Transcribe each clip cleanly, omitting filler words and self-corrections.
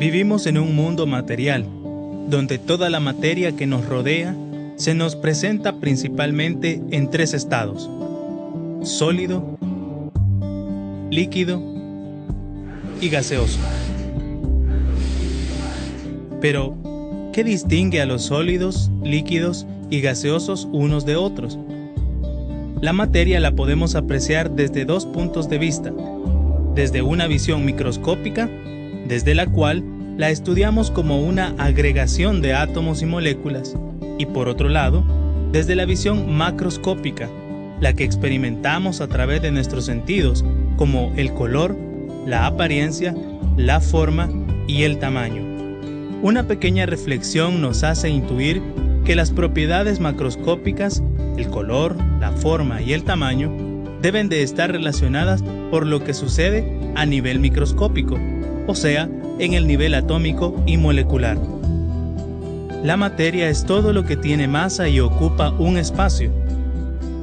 Vivimos en un mundo material, donde toda la materia que nos rodea se nos presenta principalmente en tres estados: sólido, líquido y gaseoso. Pero, ¿qué distingue a los sólidos, líquidos y gaseosos unos de otros? La materia la podemos apreciar desde dos puntos de vista: desde una visión microscópica, desde la cual la estudiamos como una agregación de átomos y moléculas, y por otro lado, desde la visión macroscópica, la que experimentamos a través de nuestros sentidos, como el color, la apariencia, la forma y el tamaño. Una pequeña reflexión nos hace intuir que las propiedades macroscópicas, el color, la forma y el tamaño, deben de estar relacionadas por lo que sucede a nivel microscópico, o sea, en el nivel atómico y molecular. La materia es todo lo que tiene masa y ocupa un espacio.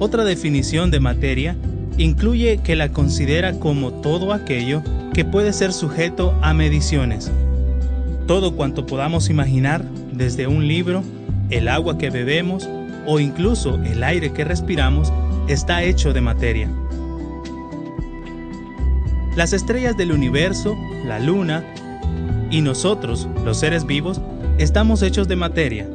Otra definición de materia incluye que la considera como todo aquello que puede ser sujeto a mediciones. Todo cuanto podamos imaginar, desde un libro, el agua que bebemos o incluso el aire que respiramos, está hecho de materia. Las estrellas del universo, la luna y nosotros, los seres vivos, estamos hechos de materia.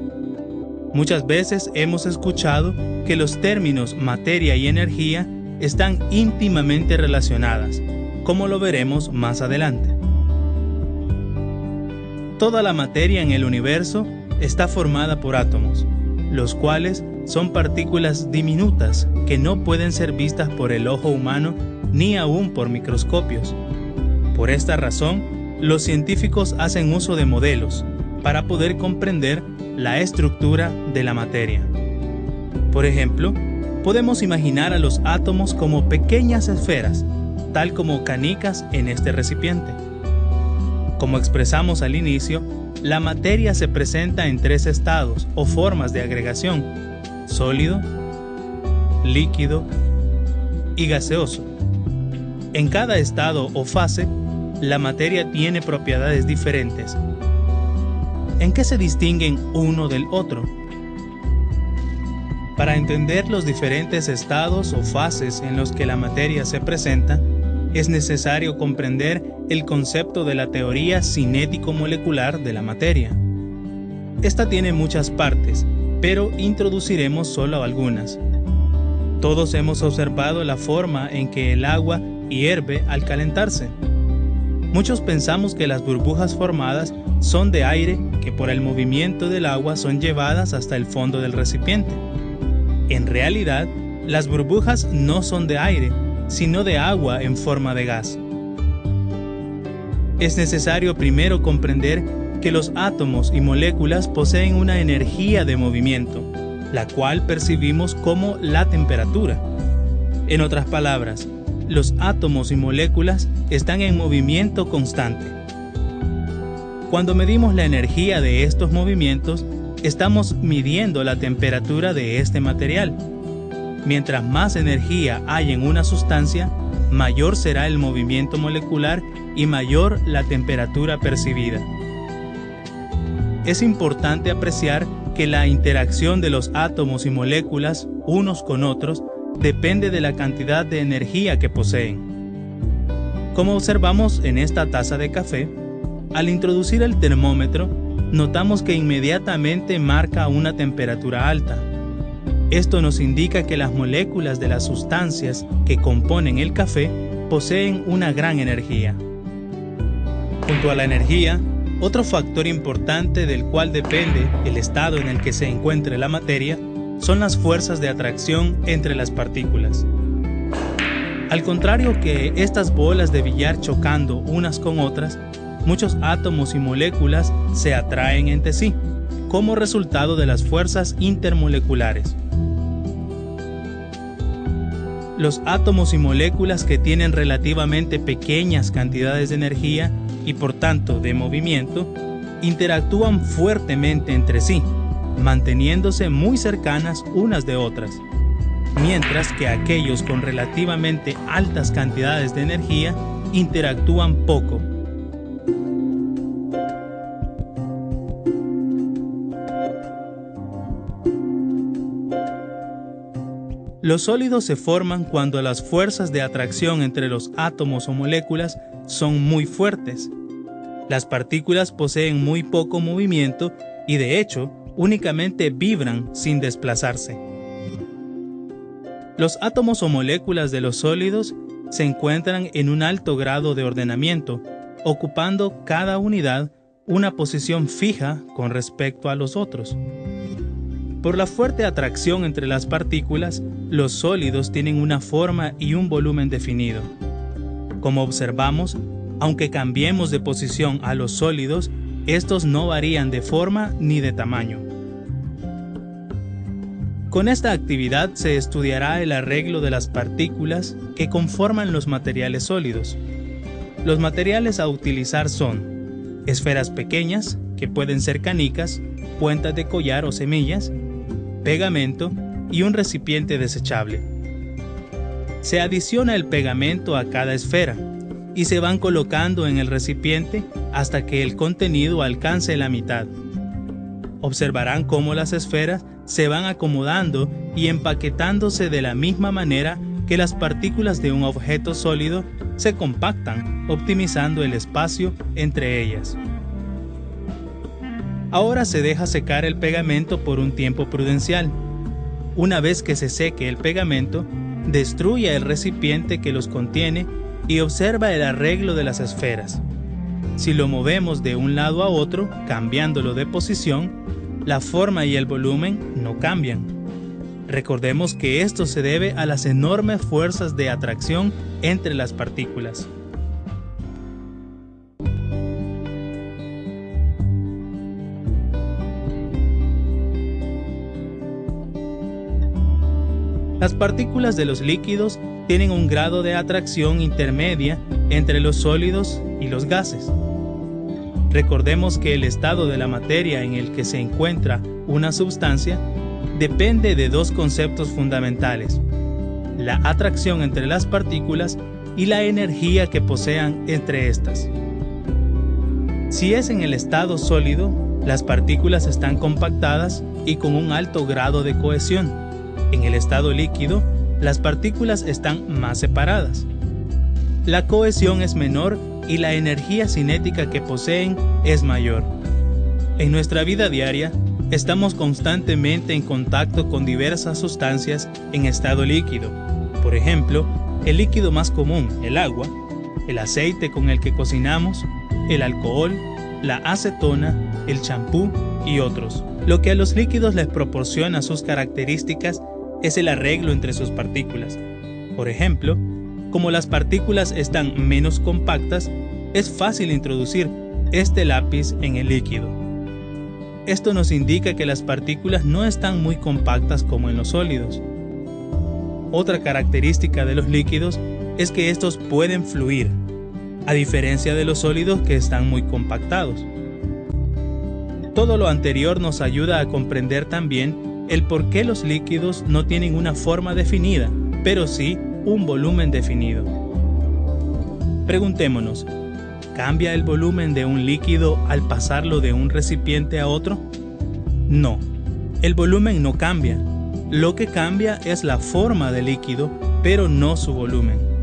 Muchas veces hemos escuchado que los términos materia y energía están íntimamente relacionadas, como lo veremos más adelante. Toda la materia en el universo está formada por átomos, los cuales son partículas diminutas que no pueden ser vistas por el ojo humano ni aún por microscopios. Por esta razón, los científicos hacen uso de modelos para poder comprender la estructura de la materia. Por ejemplo, podemos imaginar a los átomos como pequeñas esferas, tal como canicas en este recipiente. Como expresamos al inicio, la materia se presenta en tres estados o formas de agregación: sólido, líquido y gaseoso. En cada estado o fase, la materia tiene propiedades diferentes. ¿En qué se distinguen uno del otro? Para entender los diferentes estados o fases en los que la materia se presenta, es necesario comprender el concepto de la teoría cinético-molecular de la materia. Esta tiene muchas partes, pero introduciremos solo algunas. Todos hemos observado la forma en que el agua hierve al calentarse. Muchos pensamos que las burbujas formadas son de aire que por el movimiento del agua son llevadas hasta el fondo del recipiente. En realidad, las burbujas no son de aire, sino de agua en forma de gas. Es necesario primero comprender que los átomos y moléculas poseen una energía de movimiento, la cual percibimos como la temperatura. En otras palabras, los átomos y moléculas están en movimiento constante. Cuando medimos la energía de estos movimientos, estamos midiendo la temperatura de este material. Mientras más energía hay en una sustancia, mayor será el movimiento molecular y mayor la temperatura percibida. Es importante apreciar que la interacción de los átomos y moléculas unos con otros depende de la cantidad de energía que poseen. Como observamos en esta taza de café, al introducir el termómetro, notamos que inmediatamente marca una temperatura alta. Esto nos indica que las moléculas de las sustancias que componen el café poseen una gran energía. Junto a la energía, otro factor importante del cual depende el estado en el que se encuentre la materia son las fuerzas de atracción entre las partículas. Al contrario que estas bolas de billar chocando unas con otras, muchos átomos y moléculas se atraen entre sí, como resultado de las fuerzas intermoleculares. Los átomos y moléculas que tienen relativamente pequeñas cantidades de energía y por tanto de movimiento, interactúan fuertemente entre sí, manteniéndose muy cercanas unas de otras, mientras que aquellos con relativamente altas cantidades de energía interactúan poco. Los sólidos se forman cuando las fuerzas de atracción entre los átomos o moléculas son muy fuertes. Las partículas poseen muy poco movimiento y de hecho únicamente vibran sin desplazarse. Los átomos o moléculas de los sólidos se encuentran en un alto grado de ordenamiento, ocupando cada unidad una posición fija con respecto a los otros. Por la fuerte atracción entre las partículas, los sólidos tienen una forma y un volumen definido. Como observamos, aunque cambiemos de posición a los sólidos, estos no varían de forma ni de tamaño. Con esta actividad se estudiará el arreglo de las partículas que conforman los materiales sólidos. Los materiales a utilizar son esferas pequeñas, que pueden ser canicas, puntas de collar o semillas, pegamento y un recipiente desechable. Se adiciona el pegamento a cada esfera y se van colocando en el recipiente hasta que el contenido alcance la mitad. Observarán cómo las esferas se van acomodando y empaquetándose de la misma manera que las partículas de un objeto sólido se compactan, optimizando el espacio entre ellas. Ahora se deja secar el pegamento por un tiempo prudencial. Una vez que se seque el pegamento, destruya el recipiente que los contiene y observa el arreglo de las esferas. Si lo movemos de un lado a otro, cambiándolo de posición, la forma y el volumen no cambian. Recordemos que esto se debe a las enormes fuerzas de atracción entre las partículas. Las partículas de los líquidos tienen un grado de atracción intermedia entre los sólidos y los gases. Recordemos que el estado de la materia en el que se encuentra una sustancia depende de dos conceptos fundamentales: la atracción entre las partículas y la energía que posean entre estas. Si es en el estado sólido, las partículas están compactadas y con un alto grado de cohesión. En el estado líquido, las partículas están más separadas. La cohesión es menor y la energía cinética que poseen es mayor. En nuestra vida diaria, estamos constantemente en contacto con diversas sustancias en estado líquido. Por ejemplo, el líquido más común, el agua, el aceite con el que cocinamos, el alcohol, la acetona, el champú y otros. Lo que a los líquidos les proporciona sus características es el arreglo entre sus partículas. Por ejemplo, como las partículas están menos compactas, es fácil introducir este lápiz en el líquido. Esto nos indica que las partículas no están muy compactas como en los sólidos. Otra característica de los líquidos es que estos pueden fluir, a diferencia de los sólidos que están muy compactados. Todo lo anterior nos ayuda a comprender también el por qué los líquidos no tienen una forma definida, pero sí un volumen definido. Preguntémonos, ¿cambia el volumen de un líquido al pasarlo de un recipiente a otro? No, el volumen no cambia. Lo que cambia es la forma del líquido, pero no su volumen.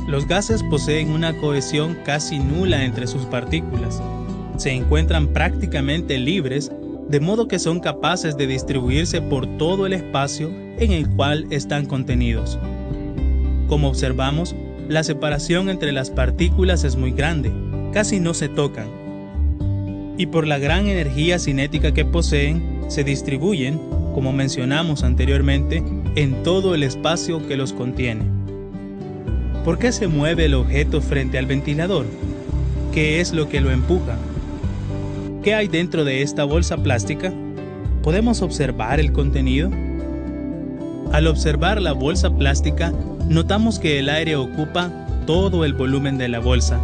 Los gases poseen una cohesión casi nula entre sus partículas. Se encuentran prácticamente libres, de modo que son capaces de distribuirse por todo el espacio en el cual están contenidos. Como observamos, la separación entre las partículas es muy grande, casi no se tocan. Y por la gran energía cinética que poseen, se distribuyen, como mencionamos anteriormente, en todo el espacio que los contiene. ¿Por qué se mueve el objeto frente al ventilador? ¿Qué es lo que lo empuja? ¿Qué hay dentro de esta bolsa plástica? ¿Podemos observar el contenido? Al observar la bolsa plástica, notamos que el aire ocupa todo el volumen de la bolsa,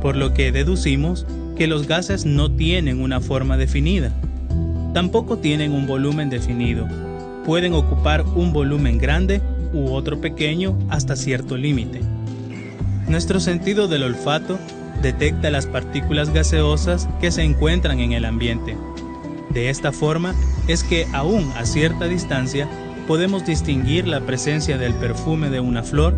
por lo que deducimos que los gases no tienen una forma definida. Tampoco tienen un volumen definido. Pueden ocupar un volumen grande u otro pequeño hasta cierto límite. Nuestro sentido del olfato detecta las partículas gaseosas que se encuentran en el ambiente. De esta forma es que, aún a cierta distancia, podemos distinguir la presencia del perfume de una flor,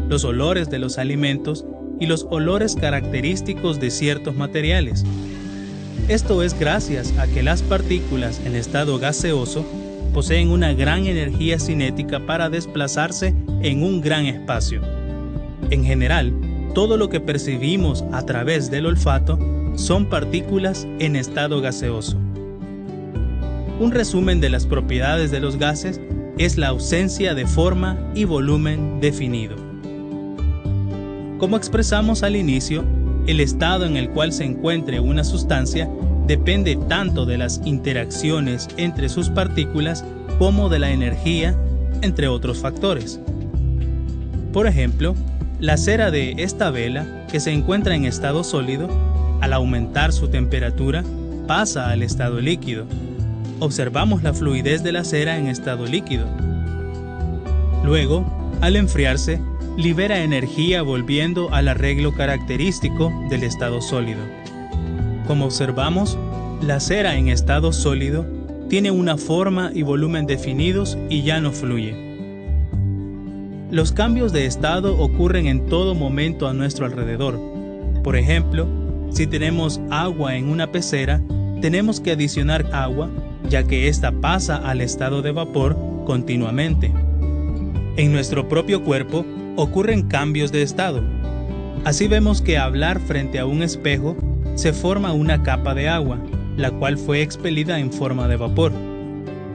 los olores de los alimentos y los olores característicos de ciertos materiales. Esto es gracias a que las partículas en estado gaseoso poseen una gran energía cinética para desplazarse en un gran espacio. En general, todo lo que percibimos a través del olfato son partículas en estado gaseoso. Un resumen de las propiedades de los gases es la ausencia de forma y volumen definido. Como expresamos al inicio, el estado en el cual se encuentre una sustancia depende tanto de las interacciones entre sus partículas como de la energía, entre otros factores. Por ejemplo, la cera de esta vela, que se encuentra en estado sólido, al aumentar su temperatura, pasa al estado líquido. Observamos la fluidez de la cera en estado líquido. Luego, al enfriarse, libera energía volviendo al arreglo característico del estado sólido. Como observamos, la cera en estado sólido tiene una forma y volumen definidos y ya no fluye. Los cambios de estado ocurren en todo momento a nuestro alrededor. Por ejemplo, si tenemos agua en una pecera, tenemos que adicionar agua, ya que ésta pasa al estado de vapor continuamente. En nuestro propio cuerpo ocurren cambios de estado. Así vemos que al hablar frente a un espejo se forma una capa de agua, la cual fue expelida en forma de vapor.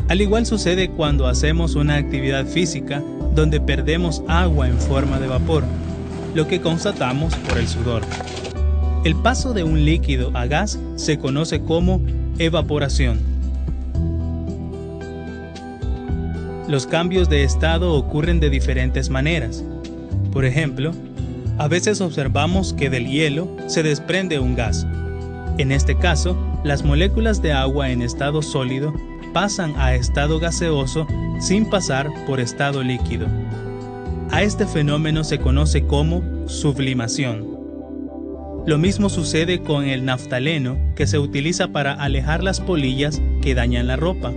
Al igual sucede cuando hacemos una actividad física donde perdemos agua en forma de vapor, lo que constatamos por el sudor. El paso de un líquido a gas se conoce como evaporación. Los cambios de estado ocurren de diferentes maneras. Por ejemplo, a veces observamos que del hielo se desprende un gas. En este caso, las moléculas de agua en estado sólido pasan a estado gaseoso sin pasar por estado líquido. A este fenómeno se conoce como sublimación. Lo mismo sucede con el naftaleno, que se utiliza para alejar las polillas que dañan la ropa.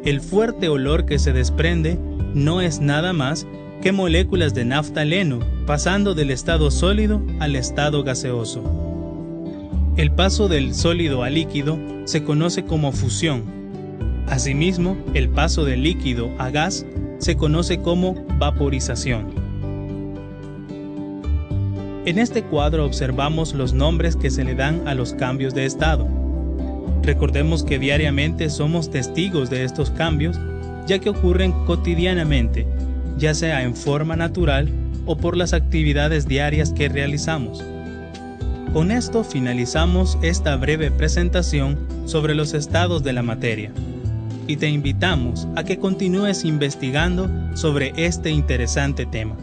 El fuerte olor que se desprende no es nada más que moléculas de naftaleno pasando del estado sólido al estado gaseoso. El paso del sólido al líquido se conoce como fusión. Asimismo, el paso del líquido a gas se conoce como vaporización. En este cuadro observamos los nombres que se le dan a los cambios de estado. Recordemos que diariamente somos testigos de estos cambios, ya que ocurren cotidianamente, ya sea en forma natural o por las actividades diarias que realizamos. Con esto finalizamos esta breve presentación sobre los estados de la materia, y te invitamos a que continúes investigando sobre este interesante tema.